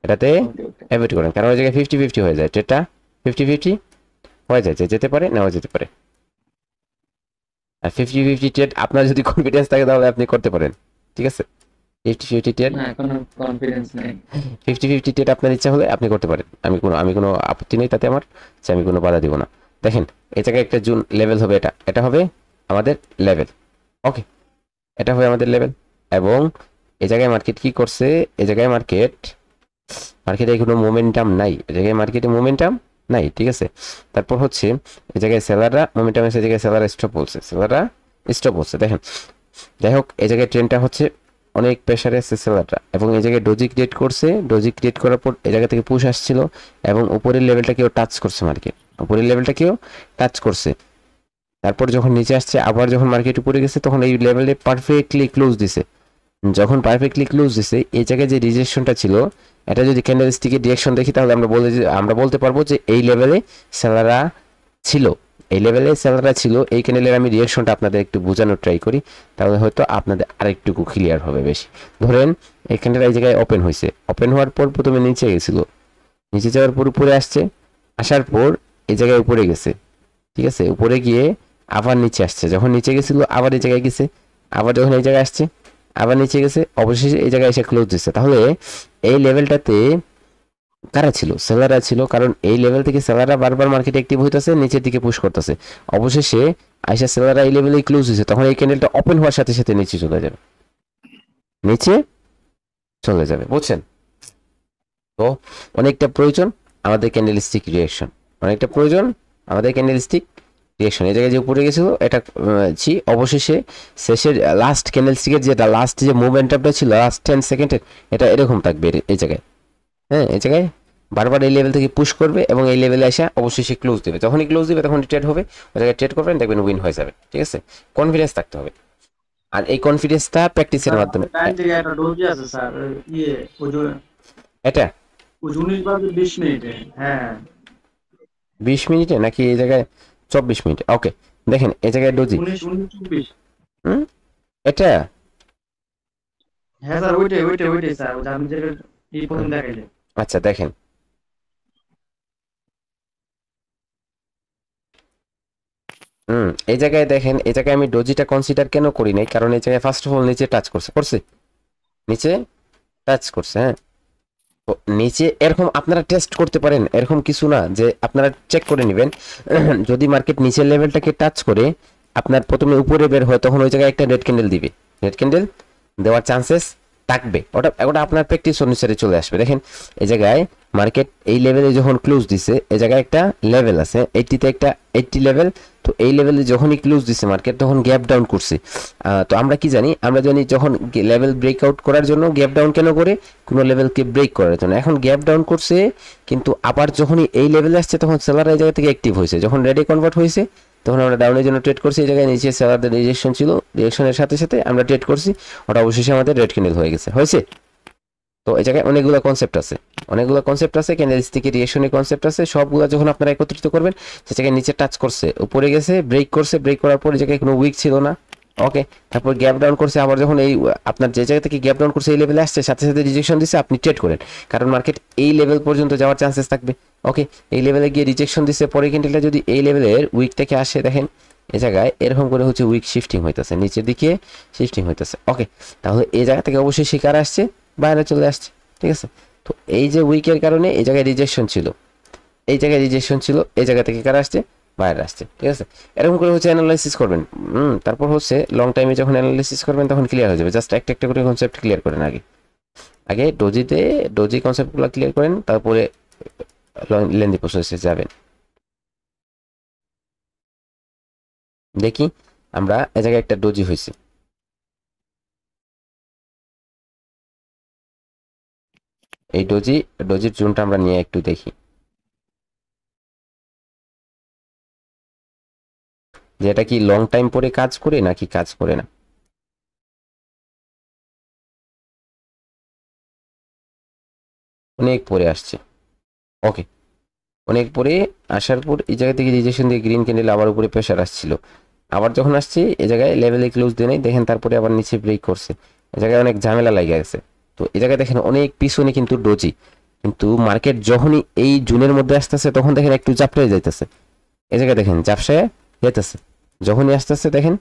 এটাতে অ্যাভয়েড করেন, কারণ ওই জায়গায় 50-50 হয়ে যায়, ট্রেডটা 50-50 হয়ে যায়, যেতে পারে নাও যেতে পারে। আর 50-50 ট্রেড আপনার যদি কনফিডেন্স থাকে তাহলে আপনি করতে পারেন, ঠিক আছে। 50-50 ট্রেড, না এখনো কনফিডেন্স নেই। 50-50 ট্রেড আপনার ইচ্ছা হলে আপনি করতে পারেন, আমি কোনো আপত্তি নেই তাতে আমার, যে আমি কোনো বাধা দিব না। দেখেন এই জায়গায় একটা জুন লেভেল হবে, এটা হবে আমাদের লেভেল। ওকে, এটা হবে আমাদের লেভেল। এবং এই জায়গায় মার্কেট কি করছে, এই জায়গায় মার্কেটে কোনো মোমেন্টাম নাই, এই জায়গায় মার্কেটে মোমেন্টাম নাই, ঠিক আছে। তারপর হচ্ছে এই জায়গায় সেলাররা মোমেন্টাম আছে, এই জায়গায় সেলাররা স্টপ বলছে, দেখেন। যাই হোক, এই জায়গায় ট্রেনটা হচ্ছে অনেক প্রেশারে আছে সেলাররা, এবং এই জায়গায় ডোজি ক্রিয়েট করছে, ডোজি ক্রিয়েট করার পর এই জায়গা থেকে পুশ আসছিল, এবং উপরের লেভেলটাকেও টাচ করছে মার্কেট, উপরের লেভেলটাকেও টাচ করছে। তারপর যখন নিচে আসছে, আবার যখন মার্কেট উপরে গেছে, তখন এই লেভেলে পারফেক্টলি ক্লোজ দিছে। যখন পারফেক্টলি ক্লোজ দিছে, এই জায়গায় যে রিজেকশনটা ছিল, এটা যদি ক্যান্ডেলস্টিকের ডিরেকশন দেখি তাহলে আমরা বলতে পারবো যে এই লেভেলে সেলাররা ছিল, এই লেভেলে সেলাররা ছিল। এই ক্যান্ডেলের আমি রিয়েকশনটা আপনাদের একটু বোঝানোর ট্রাই করি, তাহলে হয়তো আপনাদের আরেকটুকু ক্লিয়ার হবে বেশি। ধরেন এই ক্যান্ডেল এই জায়গায় ওপেন হয়েছে, ওপেন হওয়ার পর প্রথমে নিচে গেছিল, নিচে যাওয়ার পর উপরে আসছে, আসার পর এই জায়গায় উপরে গেছে, ঠিক আছে, উপরে গিয়ে আবার নিচে আসছে, যখন নিচে গেছিল আবার এই জায়গায় গেছে, আবার যখন এই জায়গায় আসছে আবার নিচে গেছে, অবশেষে এই জায়গায় এসে ক্লোজ দিচ্ছে। তাহলে এই লেভেলটাতে কারা ছিল? সেলাররা ছিল, কারণ এই লেভেল থেকে সেলাররা বারবার মার্কেটে অ্যাক্টিভ হইতেছে, নিচের দিকে পুশ করতেছে, অবশেষে আইসা সেলাররা এই লেভেলেই ক্লোজ হয়েছে, তখন এই ক্যান্ডেলটা ওপেন হওয়ার সাথে সাথে নিচে চলে যাবে, বুঝছেন? তো অনেকটা প্রয়োজন আমাদের ক্যান্ডেলস্টিক রিঅ্যাকশন, এই জায়গায় যে উপরে গেছিল এটা অবশেষে শেষের লাস্ট ক্যান্ডেলস্টিকের যেটা লাস্ট যে মুভমেন্টটা ছিল লাস্ট 10 সেকেন্ডের, এটা এরকম থাকবে এই জায়গায়। হ্যাঁ, এই জায়গায় বারবার এই লেভেল থেকে পুশ করবে এবং এই লেভেলে আসা অবশেষে ক্লোজ দেবে, যখনই ক্লোজ দেবে তখন ট্রেড হবে, ওই জায়গায় ট্রেড করবেন, দেখবেন উইন হয়ে যাবে, ঠিক আছে। কনফিডেন্স থাকতে হবে, আর এই কনফিডেন্সটা প্র্যাকটিসের মাধ্যমে। টাইম থেকে একটা ডোজি আছে স্যার, এটা 19-20 মিনিটে। হ্যাঁ 20 মিনিটে নাকি এই জায়গায় 24 মিনিটে? ওকে, দেখেন এই জায়গায় ডোজি 19-24। এটা হ্যাঁ স্যার ওইটাই স্যার, ওটা আমি যেটা প্রথম দেখাইলে। আচ্ছা দেখেন এই জায়গায় দেখেন, এই জায়গায় আমি ডোজিটা কনসিডার কেন করি নাই, কারণ এই জায়গায় ফার্স্ট অফ অল নিচে টাচ করছে, নিচে টাচ করছে। হ্যাঁ, তো নিচে এরকম আপনারা টেস্ট করতে পারেন, এরকম কিছু না যে আপনারা চেক করে নেবেন। যদি মার্কেট নিচের লেভেলটাকে টাচ করে আপনার প্রথমে উপরে বের হয়, তখন ওই জায়গায় একটা রেড ক্যান্ডেল দিবে, রেড ক্যান্ডেল দেওয়ার চান্সেস থাকবে, ওটা আপনার প্র্যাকটিস অনুসারে চলে আসবে। দেখেন এই জায়গায় মার্কেট এই লেভেলে যখন ক্লোজ দিছে, এই জায়গায় একটা লেভেল আছে 80তে, একটা 80 লেভেল, তো এই লেভেলে যখনই ক্লোজ দিছে মার্কেট তখন গ্যাপ ডাউন করছে। তো আমরা কি জানি, আমরা জানি যখন লেভেল ব্রেকআউট করার জন্য গ্যাপ ডাউন কেন করে, কোনো লেভেলকে ব্রেক করার জন্য। এখন গ্যাপ ডাউন করছে, কিন্তু আবার যখনই এই লেভেলে আসছে তখন সেলার এই জায়গা থেকে অ্যাক্টিভ হয়েছে, যখন রেডে কনভার্ট হয়েছে তখন আমরা ডাউনের জন্য ট্রেড করছি, এই জায়গায় নিচে সেলারদের রিজেকশন ছিল, রিজেকশনের সাথে সাথে আমরা ট্রেড করছি, ওটা অবশেষে আমাদের রেড ক্যান্ডেল হয়েছে। তো এই জায়গায় অনেকগুলো কনসেপ্ট আছে, ক্যান্ডেলস্টিকের রিঅ্যাকশনের কনসেপ্ট আছে, সবগুলো যখন আপনারা একত্রিত করবেন, সে জায়গায় নিচে টাচ করছে, উপরে গেছে, ব্রেক করার পর এই জায়গায় কোনো উইক ছিল না, ওকে, তারপর গ্যাপ ডাউন করছে, আবার যখন এই আপনার যে জায়গা থেকে গ্যাপ ডাউন করছে এই লেভেলে আসছে, সাথে সাথে রিজেকশন দিচ্ছে, আপনি ট্রেড করেন, কারণ মার্কেট এই লেভেল পর্যন্ত যাওয়ার চান্সেস থাকবে। ওকে, এই লেভেলে গিয়ে রিজেকশন দিচ্ছে, পরে ক্যান্ডেলটা যদি এই লেভেলের উইক থেকে আসে, দেখেন এই জায়গায় এরকম করে হচ্ছে উইক শিফটিং হইতেছে, নিচের দিকে শিফটিং হইতেছে। ওকে, তাহলে এই জায়গা থেকে অবশ্যই শিকার আসছে, বাইরে চলে আসছে, ঠিক আছে। তো এই যে উইকের কারণে এই জায়গায় রিজেকশন ছিল, এই জায়গায় রিজেকশন ছিল, এই জায়গা থেকে কারা আসছে, বাইরে আসছে, ঠিক আছে। এরকম করে হচ্ছে অ্যানালাইসিস করবেন, তারপর হচ্ছে লং টাইমে যখন অ্যানালাইসিস করবেন তখন ক্লিয়ার হয়ে যাবে। জাস্ট একটা একটা করে কনসেপ্ট ক্লিয়ার করেন, আগে আগে ডোজি কনসেপ্টগুলো ক্লিয়ার করেন, তারপরে লেন্দি প্রসেসে যাবেন। দেখি আমরা এ জায়গায় একটা ডোজি হয়েছে, এই ডোজির জোনটা আমরা নিয়ে একটু দেখি যে এটা কি লং টাইম পরে কাজ করে নাকি কাজ করে না। অনেক পরে আসছে, ওকে, অনেক পরে আসার পর এই জায়গা থেকে রিজেকশন দিয়ে গ্রিন ক্যান্ডেল আবার উপরে প্রেশার আসছিল, আবার যখন আসছে এই জায়গায় লেভেলে ক্লোজ দিয়ে নেই, দেখেন তারপরে আবার নিচে ব্রেক করছে, এই জায়গায় অনেক ঝামেলা লাগে গেছে। তো এই জায়গায় দেখেন অনেক পিছনে কিন্তু ডোজি, কিন্তু মার্কেট যখনই এই জুনের মধ্যে আসতেছে তখন দেখেন একটু জাপটায় যাইতেছে, এই জায়গায় দেখেন জাপসায় যেতেছে, যখনই আসতেছে দেখেন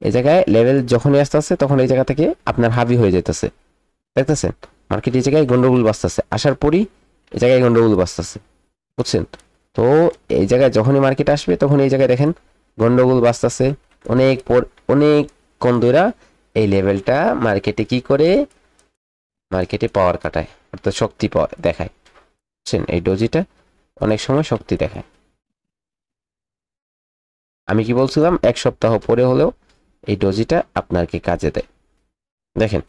এই জায়গায় লেভেল যখনই আসতেছে তখন এই জায়গা থেকে আপনার হাবি হয়ে যেতেছে, দেখতেছেন মার্কেট এই জায়গায় গন্ডগোল বাঁচতেছে, আসার পরই এই জায়গায় গন্ডগোল বাঁচতেছে, বুঝছেন। তো এই জায়গায় যখনই মার্কেট আসবে তখন এই জায়গায় দেখেন গন্ডগোল বাঁচতেছে, অনেক কন্দরা এই লেভেলটা মার্কেটে কি করে, মার্কেটে পাওয়ার কাটায়, অর্থাৎ শক্তি দেখায়, বুঝছেন। এই ডোজিটা অনেক সময় শক্তি দেখায়। আমি কি বলছিলাম, এক সপ্তাহ পরে হলেও এই ডোজিটা আপনাকে কাজে দেয়। দেখেন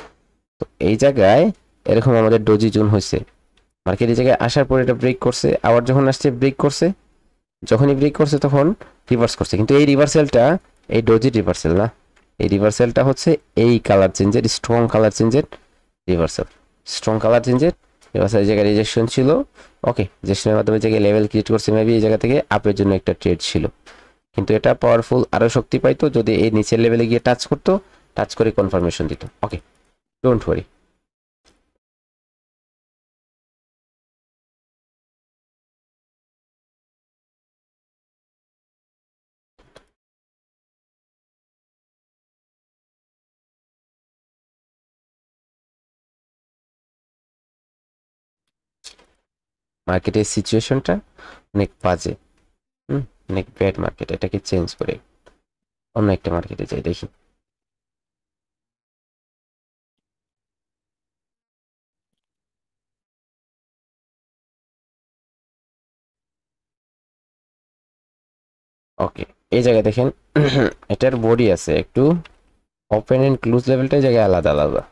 তো এই জায়গায় এরকম আমাদের ডোজি জোন হয়েছে, মার্কেট এই জায়গায় আসার পর এটা ব্রেক করছে, আবার যখন আসছে ব্রেক করছে, যখনই ব্রেক করছে তখন রিভার্স করছে, কিন্তু এই রিভার্সালটা এই ডোজি রিভার্সাল না, এই রিভার্সালটা হচ্ছে এই কালার চেঞ্জের, স্ট্রং কালার চেঞ্জের রিভার্সাল, স্ট্রং কালার চেঞ্জের রিভার্সাল। এই জায়গায় রিজেকশন ছিল, ওকে, রিজেকশনের মাধ্যমে জায়গায় লেভেল ক্রিয়েট করছে, মেবি এই জায়গা থেকে আপের জন্য একটা ট্রেড ছিল, কিন্তু এটা পাওয়ারফুল আরো শক্তি পাইতো যদি এই নিচের লেভেলে গিয়ে টাচ করতো, টাচ করে কনফার্মেশন দিত। ওকে, ডোন্ট ওয়ারি। মার্কেটের সিচুয়েশনটা অনেক বাজে, অনেক ব্যাড মার্কেট, এটাকে চেঞ্জ করে অন্য একটা মার্কেটে যাই দেখি। ওকে, এই জায়গায় দেখেন এটার বডি আছে একটু ওপেন এন্ড ক্লোজ লেভেলটা এই জায়গায় আলাদা আলাদা।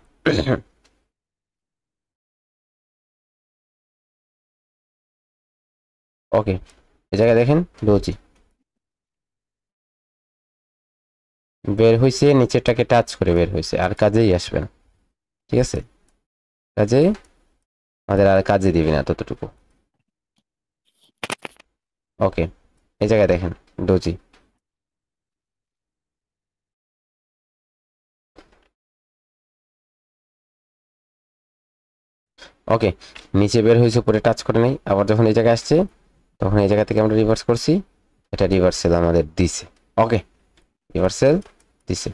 ওকে, এই জায়গায় দেখেন ডোজি বের হয়েছে, নিচেরটাকে টাচ করে বের হয়েছে, আর কাজেই আসবে না, ঠিক আছে, কাজে আমাদের আর কাজে দিবে না ততটুকু। ওকে, এই জায়গায় দেখেন ডোজি ওকে, নিচে বের হয়েছে, উপরে টাচ করে নাই, আবার যখন এই জায়গায় আসছে তখন এই জায়গা থেকে আমরা রিভার্স করছি, এটা রিভার্সেল আমাদের দিছে। ওকে, রিভার্সেল দিছে।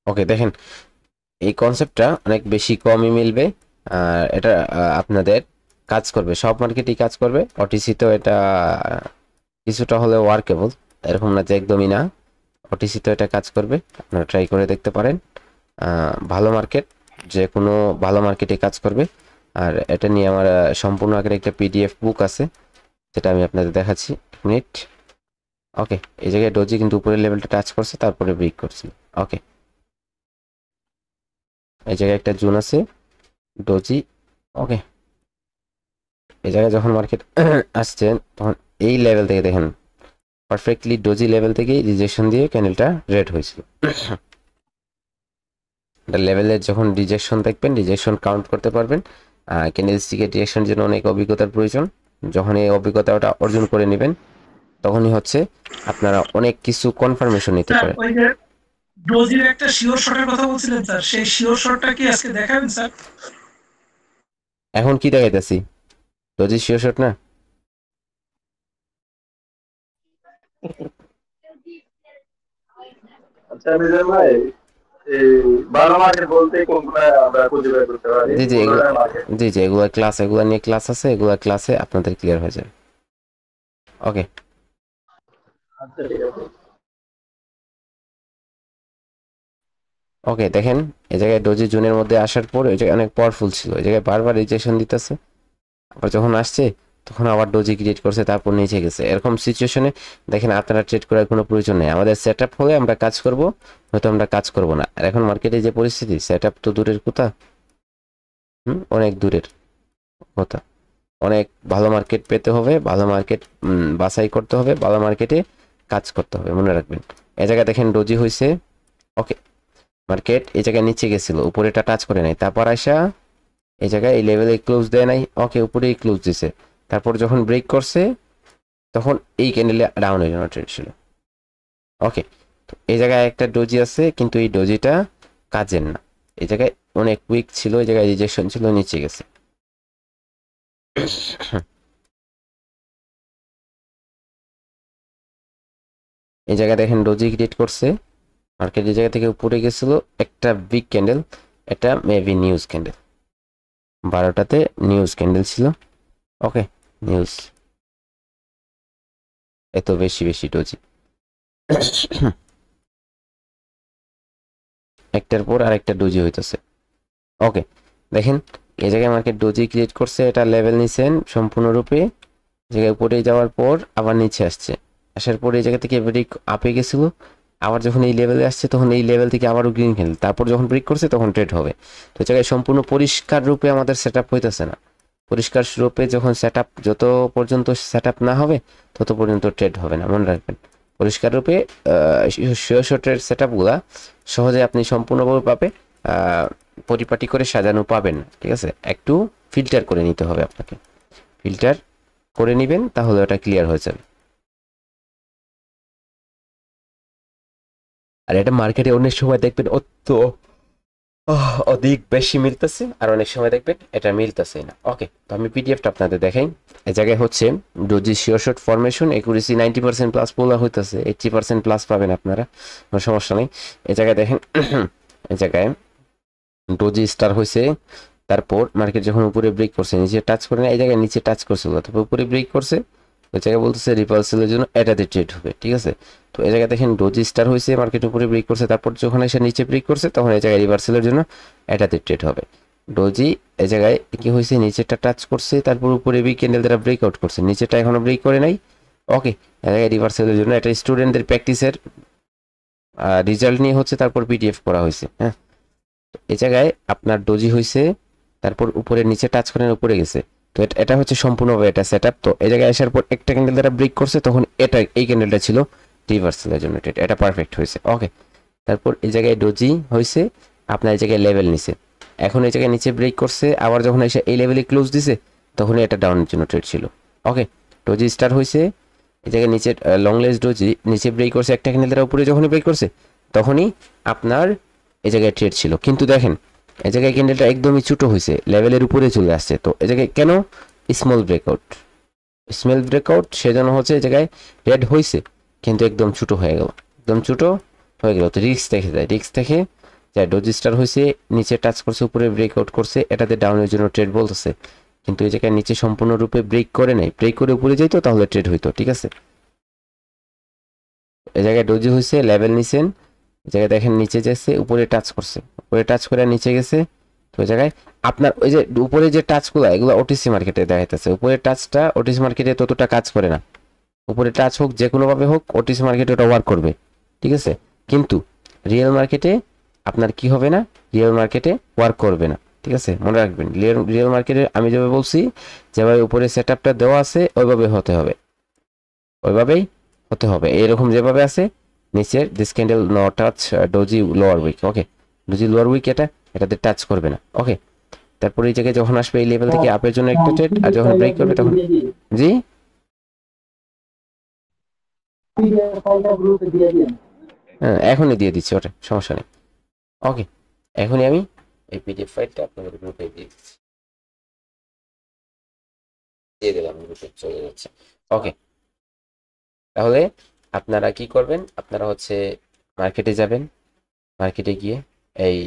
ওকে, দেখেন এই কনসেপ্টটা অনেক বেশি কমই মিলবে, আর এটা আপনাদের কাজ করবে, সব মার্কেটেই কাজ করবে, ওটিসিতেও এটা কিছুটা হলেও ওয়ার্কেবল, এরকম না যে একদমই না, ওটিসিতেও এটা কাজ করবে, আপনারা ট্রাই করে দেখতে পারেন। ভালো মার্কেট, যে কোনো ভালো মার্কেটে কাজ করবে। আর এটা নিয়ে আমার সম্পূর্ণ আকারে একটা পিডিএফ বুক আছে, যেটা আমি আপনাদের দেখাচ্ছি, এক মিনিট। ওকে, এই জায়গায় ডোজি কিন্তু উপরের লেভেলটা টাচ করছে, তারপরে ব্রেক করছে। ওকে, এই জায়গায় একটা জোন আছে ডোজি, ওকে, এই জায়গায় যখন মার্কেট আসছে তখন এই লেভেল থেকে দেখেন পারফেক্টলি ডোজি লেভেল থেকে রিজেকশন দিয়ে ক্যান্ডেলটা রেড হয়েছিল। এটা লেভেলের যখন রিজেকশন দেখবেন, রিজেকশন কাউন্ট করতে পারবেন। ক্যান্ডেলস্টিকের ডিরেকশনের জন্য অনেক অভিজ্ঞতার প্রয়োজন। যখন এই অভিজ্ঞতাটা অর্জন করে নেবেন তখনই হচ্ছে আপনারা অনেক কিছু কনফার্মেশন নিতে স্যার পারেন। ওই যে ডোজির একটা শিওর শটের কথা বলছিলেন স্যার, সেই শিওর শটটা কি আজকে দেখাবেন স্যার? এখন কি দেখাইতেছি? ডোজি শিওর শট না? আচ্ছা মিজান ভাই, এই ভালো মার্কেট বলতে কোনগুলা আমরা খুঁজে বের করতে পারি? জি জি কোন এগুলো, ধরনের মার্কেট? জি এগুলো ক্লাস, এগুলো নিয়ে ক্লাস আছে, এগুলো ক্লাসে আপনাদের ক্লিয়ার হয়ে যাবে। ওকে, আচ্ছা ঠিক আছে। ওকে দেখেন এই জায়গায় ডোজি জোনের মধ্যে আসার পর ওই জায়গায় অনেক পাওয়ারফুল ছিল, এই জায়গায় বারবার রিজেকশন দিতেছে, আবার যখন আসছে তখন আবার ডোজি ক্রিয়েট করছে, তারপর নিচে গেছে। এরকম সিচুয়েশনে দেখেন আপনারা ট্রেড করার কোনো প্রয়োজন নেই। আমাদের সেট আপ হলে আমরা কাজ করব, হয়তো আমরা কাজ করব না। আর এখন মার্কেটে যে পরিস্থিতি, সেট আপ তো দূরের কথা, অনেক দূরের কথা। অনেক ভালো মার্কেট পেতে হবে, ভালো মার্কেট বাছাই করতে হবে, ভালো মার্কেটে কাজ করতে হবে, মনে রাখবেন। এই জায়গায় দেখেন ডোজি হয়েছে, ওকে মার্কেট এই জায়গায় নিচে গেছিল, উপরেটা টাচ করে নাই, তারপর আসা এই জায়গায় এই লেভেলে ক্লোজ দেয় নাই, ওকে উপরেই ক্লোজ দিছে, তারপর যখন ব্রেক করছে তখন এই ক্যান্ডেলে ডাউনের জন্য ট্রেড ছিল। ওকে, তো এই জায়গায় একটা ডোজি আছে, কিন্তু এই ডোজিটা কাজের না, এই জায়গায় অনেক উইক ছিল, এই জায়গায় রিজেকশন ছিল, নিচে গেছে। এই জায়গায় দেখেন ডোজি ক্রিয়েট করছে, মার্কেট এই জায়গা থেকে উপরে গেছিল একটা বিগ ক্যান্ডেল, এটা মেবি নিউজ ক্যান্ডেল, 12টাতে নিউজ ক্যান্ডেল ছিল। ওকে নিউজ, এত বেশি বেশি ডোজি, একটার পর আরেকটা ডোজি হইতেছে। ওকে দেখেন এই জায়গায় মার্কেট ডোজি ক্রিয়েট করছে, এটা লেভেল নিছেন সম্পূর্ণরূপে, জায়গায় উপরে যাওয়ার পর আবার নিচে আসছে, আসার পর এই জায়গা থেকে ব্রেক আপে গেছিল, আবার যখন এই লেভেলে আসছে তখন এই লেভেল থেকে আবারও গ্রিন ক্যান্ডেল, তারপর যখন ব্রেক করছে তখন ট্রেড হবে। তো জায়গায় সম্পূর্ণ পরিষ্কার রূপে আমাদের সেট আপ হইতেছে না, পরিষ্কার রূপে যখন সেট আপ, যত পর্যন্ত সেট আপ না হবে তত পর্যন্ত ট্রেড হবে না, মনে রাখবেন। পরিষ্কার রূপে শিওর শটের সেট আপগুলা সহজে আপনি সম্পূর্ণভাবে পরিপাটি করে সাজানো পাবেন না, ঠিক আছে? একটু ফিল্টার করে নিতে হবে আপনাকে, ফিল্টার করে নেবেন তাহলে ওটা ক্লিয়ার হয়ে যাবে। আর এটা মার্কেটে অনেক সময় দেখবেন অধিক বেশি মিলতেছে, আর অনেক সময় দেখবেন এটা মিলতেছে না। ওকে, তো আমি পিডিএফটা আপনাদের দেখাই। এই জায়গায় হচ্ছে doji sure shot formation, accuracy 90% plus বলা হইতেছে, 80% প্লাস পাবেন আপনারা, কোনো সমস্যা নেই। এই জায়গায় দেখেন এই জায়গায় ডোজি স্টার হয়েছে, তারপর মার্কেট যখন উপরে ব্রেক করছে নিচে টাচ করে না, এই জায়গায় নিচে টাচ করছিল, তারপর উপরে ব্রেক করছে, ওই জায়গায় বলতেছে রিপালসেলের জন্য এটাতে ট্রেড হবে, ঠিক আছে? তো এই জায়গায় দেখেন ডোজি স্টার হয়েছে, মার্কেট উপরে ব্রেক করছে, তারপর যখন এসে নিচে ব্রেক করছে তখন এই জায়গায় রিভার্সেলের জন্য এটাতে ট্রেড হবে। ডোজি এই জায়গায় কি হয়েছে, নিচেরটা টাচ করছে, তারপর উপরে বি ক্যান্ডেল দ্বারা ব্রেক আউট করছে, নিচেরটা এখনো ব্রেক করে নাই। ওকে, এই জায়গায় রিভার্সেলের জন্য এটা স্টুডেন্টদের প্র্যাকটিসের রেজাল্ট নিয়ে হচ্ছে, তারপর পিডিএফ করা হয়েছে। হ্যাঁ, এই জায়গায় আপনার ডোজি হয়েছে, তারপর উপরে নিচে টাচ করেন, উপরে গেছে, তো এটা হচ্ছে সম্পূর্ণভাবে এটা সেট আপ। তো এই জায়গায় আসার পর একটা ক্যান্ডেল দ্বারা ব্রেক করছে, তখন এটা এই ক্যান্ডেলটা ছিল রিভার্সালের জন্য ট্রেড, এটা পারফেক্ট হয়েছে। ওকে, তারপর এই জায়গায় ডোজি হয়েছে, আপনার এই জায়গায় লেভেল নিছে, এখন এই জায়গায় নিচে ব্রেক করছে, আবার যখন এসে এই লেভেলে ক্লোজ দিছে তখনই এটা ডাউনের জন্য ট্রেড ছিল। ওকে, ডোজি স্টার হয়েছে, এই জায়গায় নিচে লং লেজ ডোজি নিচে ব্রেক করছে, একটা ক্যান্ডেল দ্বারা উপরে যখনই ব্রেক করছে তখনই আপনার এই জায়গায় ট্রেড ছিল। কিন্তু দেখেন এই জায়গায় ক্যান্ডেলটা একদমই ছোট হয়েছে, লেভেলের উপরে চলে আসছে, তো এই জায়গায় কেন স্মল ব্রেকআউট, সেজন্য হচ্ছে এই জায়গায় রেড হয়েছে কিন্তু একদম ছোট হয়ে গেল, একদম ছোট হয়ে গেল। তো রিস্ক দেখে যায়, রিস্ক দেখে যায় ডোজি স্টার হয়েছে, নিচে টাচ করছে, উপরে ব্রেকআউট করছে, এটাতে ডাউনের জন্য ট্রেড বলতেছে, কিন্তু এই জায়গায় নিচে সম্পূর্ণরূপে ব্রেক করে নাই, ব্রেক করে উপরে যাইতো তাহলে ট্রেড হইতো, ঠিক আছে? এই জায়গায় ডোজি হয়েছে, লেভেল নিছেন, এই জায়গায় দেখেন নিচে যাচ্ছে, উপরে টাচ করছে, উপরে টাচ করে নিচে গেছে, তো ওই জায়গায় আপনার ওই যে উপরে যে টাচগুলো এগুলো ওটিসি মার্কেটে দেখাইতেছে, উপরের টাচটা ওটিসি মার্কেটে ততটা কাজ করে না, উপরে টাচ হোক যে কোনোভাবে হোক ওটিসি মার্কেটে ওটা ওয়ার্ক করবে, ঠিক আছে? কিন্তু রিয়েল মার্কেটে আপনার কি হবে না, রিয়েল মার্কেটে ওয়ার্ক করবে না, ঠিক আছে, মনে রাখবেন রিয়েল মার্কেটে আমি যেভাবে বলছি, যেভাবে উপরে সেটআপটা দেওয়া আছে ওইভাবে হতে হবে, ওইভাবেই হতে হবে, এরকম যেভাবে আছে নিচের this candle no touch doji lower wick. Okay, doji lower wick এটাতে টাচ করবে না। ওকে, তারপরে এই জায়গায় যখন আসবে এই লেভেল থেকে আপের জন্য একটা ট্রেড, আর যখন ব্রেক করবে তখন জি হ্যাঁ এখনই দিয়ে দিচ্ছি, ওটা সমস্যা নেই। ওকে, এখনই আমি এই পিডিএফ ফাইলটা আপনাদের গ্রুপে দিয়ে দিচ্ছি, দিয়ে দিলাম, গ্রুপে চলে যাচ্ছে। ওকে, তাহলে আপনারা কি করবেন, আপনারা হচ্ছে মার্কেটে যাবেন, মার্কেটে গিয়ে এই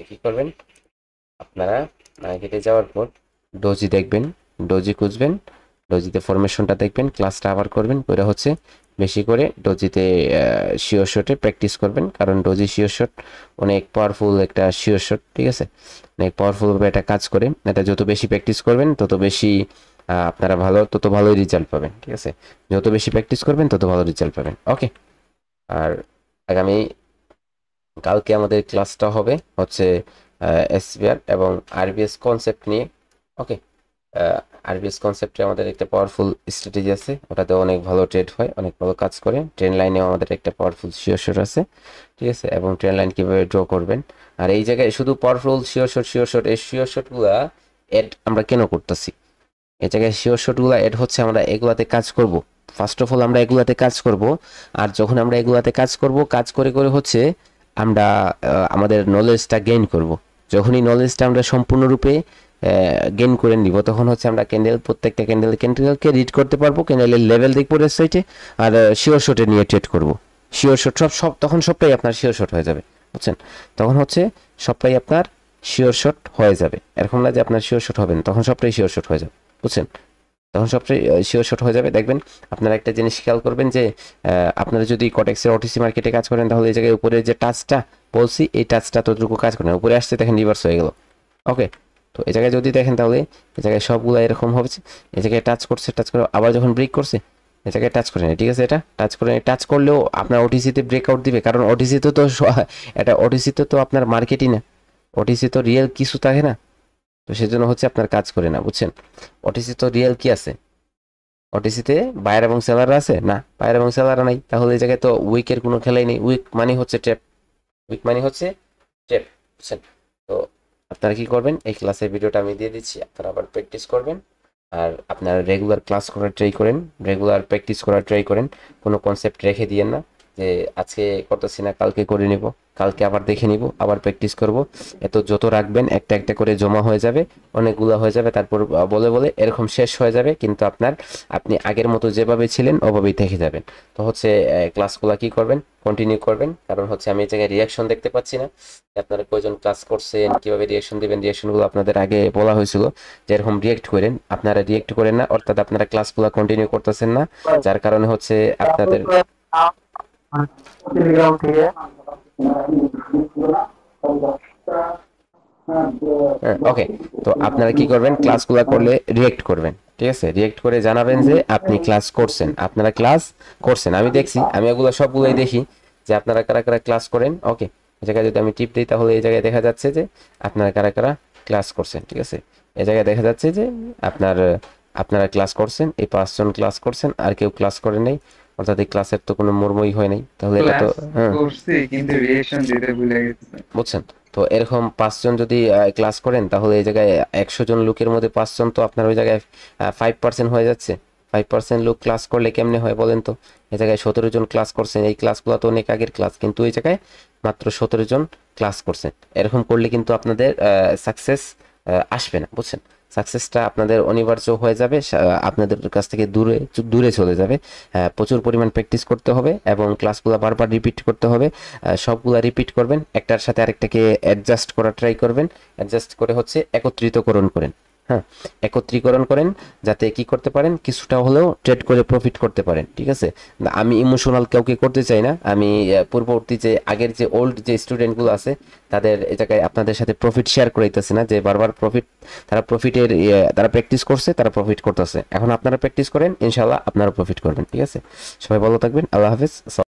কি করবেন, আপনারা মার্কেটে যাওয়ার পর ডোজি দেখবেন, ডোজি খুঁজবেন, ডোজিতে ফরমেশনটা দেখবেন, ক্লাসটা আবার করবেন, করে হচ্ছে বেশি করে ডোজিতে শিওর শটে প্র্যাকটিস করবেন, কারণ ডোজি শিওর শট অনেক পাওয়ারফুল একটা শিওর শট, ঠিক আছে, অনেক পাওয়ারফুলভাবে এটা কাজ করে। এটা যত বেশি প্র্যাকটিস করবেন তত বেশি আপনারা তত ভালোই রেজাল্ট পাবেন, ঠিক আছে, যত বেশি প্র্যাকটিস করবেন তত ভালো রেজাল্ট পাবেন। ওকে, আর আগামী কালকে আমাদের ক্লাসটা হবে হচ্ছে এসবিআর এবং আরবিএস কনসেপ্ট নিয়ে। ওকে, আরবিএস কনসেপ্টে আমাদের একটা পাওয়ারফুল স্ট্র্যাটেজি আছে, ওটাতে অনেক ভালো ট্রেড হয়, অনেক ভালো কাজ করে। ট্রেন লাইনেও আমাদের একটা পাওয়ারফুল শিওর শট আছে, ঠিক আছে, এবং ট্রেন লাইন কীভাবে ড্র করবেন। আর এই জায়গায় শুধু পাওয়ারফুল শিওর শট এই শিওর শটগুলা অ্যাড আমরা কেন করতেছি, এই জায়গায় শিওর শটগুলো অ্যাড হচ্ছে আমরা এগুলাতে কাজ করব। ফার্স্ট অফ অল আমরা এগুলাতে কাজ করব, আর যখন আমরা এগুলাতে কাজ করব, কাজ করে করে হচ্ছে আমরা আমাদের নলেজটা গেইন করব। যখনই নলেজটা আমরা সম্পূর্ণরূপে গেইন করে নিব, তখন হচ্ছে আমরা প্রত্যেকটা ক্যান্ডেলকে রিড করতে পারবো, ক্যান্ডেলের লেভেল দেখবো ওয়েবসাইটে, আর শিওর শটে নিয়ে ট্রেড করব। শিওর শট সব তখন সবটাই আপনার শিওর শট হয়ে যাবে, বুঝছেন, তখন হচ্ছে সবটাই আপনার শিওর শট হয়ে যাবে। এরকম না যে আপনার শিওর শট হবে না, তখন সবটাই শিওর শট হয়ে যাবে, বুঝছেন, তখন সবটাই শিওর শট হয়ে যাবে। দেখবেন আপনারা একটা জিনিস খেয়াল করবেন যে আপনারা যদি কটেক্সের ওটিসি মার্কেটে কাজ করেন, তাহলে এই জায়গায় উপরে যে টাচটা বলছি, এই টাচটা ততটুকু কাজ করে না, উপরে আসছে দেখেন রিভার্স হয়ে গেল। ওকে, তো এই জায়গায় যদি দেখেন তাহলে এই জায়গায় সবগুলো এরকম হবে, এই জায়গায় টাচ করে আবার যখন ব্রেক করছে এই জায়গায় টাচ করে না, ঠিক আছে, এটা টাচ করলেও আপনার ওটিসিতে ব্রেকআউট দিবে, কারণ ওটিসিতে তো এটা ওটিসিতে তো আপনার মার্কেটই না, ওটিসি তো রিয়েল কিছু থাকে না, তো সেজন্য হচ্ছে আপনার কাজ করে না, বুঝছেন। ওটিসি তো রিয়েল কি আছে, ওটিসিতে বায়ার এবং সেলার আছে না, বায়ার এবং সেলার নাই, তাহলে এই জায়গায় তো উইকের কোনো খেলাই নেই, উইক মানে হচ্ছে ট্র্যাপ, বুঝছেন। তো আপনারা কি করবেন, এই ক্লাসের ভিডিওটা আমি দিয়ে দিচ্ছি, আপনারা আবার প্র্যাকটিস করবেন, আর আপনারা রেগুলার ক্লাস করার ট্রাই করেন, রেগুলার প্র্যাকটিস করার ট্রাই করেন, কোনো কনসেপ্ট রেখে দিয়েন না যে আজকে করতেছি না কালকে করে নিব, কালকে আবার দেখে নিব, আবার প্র্যাকটিস করব। এত যত রাখবেন একটা একটা করে জমা হয়ে যাবে, অনেকগুলো হয়ে যাবে, তারপর বলে এরকম শেষ হয়ে যাবে, কিন্তু আপনি আগের মতো যেভাবে ছিলেন ওভাবেই থেকে যাবেন। তো হচ্ছে ক্লাসগুলো কি করবেন, কন্টিনিউ করবেন, কারণ হচ্ছে আমি এই জায়গায় রিয়াকশন দেখতে পাচ্ছি না, আপনারা কয়জন ক্লাস করছেন, কিভাবে রিয়াকশন দিবেন, রিয়াকশনগুলো আপনাদের আগে বলা হয়েছিল যে এরকম রিয়েক্ট করেন, আপনারা রিয়েক্ট করেন না, অর্থাৎ আপনারা ক্লাসগুলো কন্টিনিউ করতেছেন না, যার কারণে হচ্ছে আপনাদের টেলিগ্রাম থেকে ওকে। তো আপনারা কি করবেন, ক্লাসগুলো করলে রিয়েক্ট করবেন, ঠিক আছে, রিয়েক্ট করে জানাবেন যে আপনি ক্লাস করছেন, আপনারা ক্লাস করছেন। আমি দেখছি, আমি এগুলো সবগুলোই দেখি যে আপনারা কারা কারা ক্লাস করেন। ওকে, এই জায়গায় যদি আমি টিপ দিই তাহলে এই জায়গায় দেখা যাচ্ছে যে আপনারা কারা কারা ক্লাস করছেন, ঠিক আছে, এই জায়গায় দেখা যাচ্ছে যে আপনারা ক্লাস করছেন, এই 5 জন ক্লাস করছেন, আর কেউ ক্লাস করে নাই, অর্থাৎ এই ক্লাসের তো কোনো মর্মই হয় নাই, তাহলে এটা তো করছি কিন্তু রিঅ্যাকশন দিতে ভুলে গেছি, বুঝছেন। তো এরকম 5 জন যদি ক্লাস করেন, তাহলে এই জায়গায় 100 জন লোকের মধ্যে 5 জন, তো আপনার ওই জায়গায় 5% হয়ে যাচ্ছে। 5% লোক ক্লাস করলে কেমনে হয় বলেন তো, এই জায়গায় 17 জন ক্লাস করছেন, এই ক্লাসগুলো তো অনেক আগের ক্লাস, কিন্তু এই জায়গায় মাত্র 17 জন ক্লাস করছেন। এরকম করলে কিন্তু আপনাদের সাকসেস আসবে না, বুঝছেন, সাকসেসটা আপনাদের অনিবার্য হয়ে যাবে, আপনাদের কাছ থেকে দূরে চলে যাবে। প্রচুর পরিমাণ প্র্যাকটিস করতে হবে এবং ক্লাসগুলো বারবার রিপিট করতে হবে, সবগুলা রিপিট করবেন, একটার সাথে আরেকটাকে অ্যাডজাস্ট করার ট্রাই করবেন, অ্যাডজাস্ট করে হচ্ছে একত্রিতকরণ করেন, হ্যাঁ, একত্রীকরণ করেন, যাতে কি করতে পারেন, কিছুটা হলেও ট্রেড করে প্রফিট করতে পারেন, ঠিক আছে। আমি ইমোশনাল কাউকে করতে চাই না, আমি পূর্ববর্তী যে আগের যে ওল্ড যে স্টুডেন্টগুলো আছে তাদের এই জায়গায় আপনাদের সাথে প্রফিট শেয়ার করাইতেছি না, যে বারবার তারা প্র্যাকটিস করছে, তারা প্রফিট করতেছে, এখন আপনারা প্র্যাকটিস করেন, ইনশাআল্লাহ আপনারা প্রফিট করবেন, ঠিক আছে। সবাই ভালো থাকবেন, আল্লাহ হাফেজ।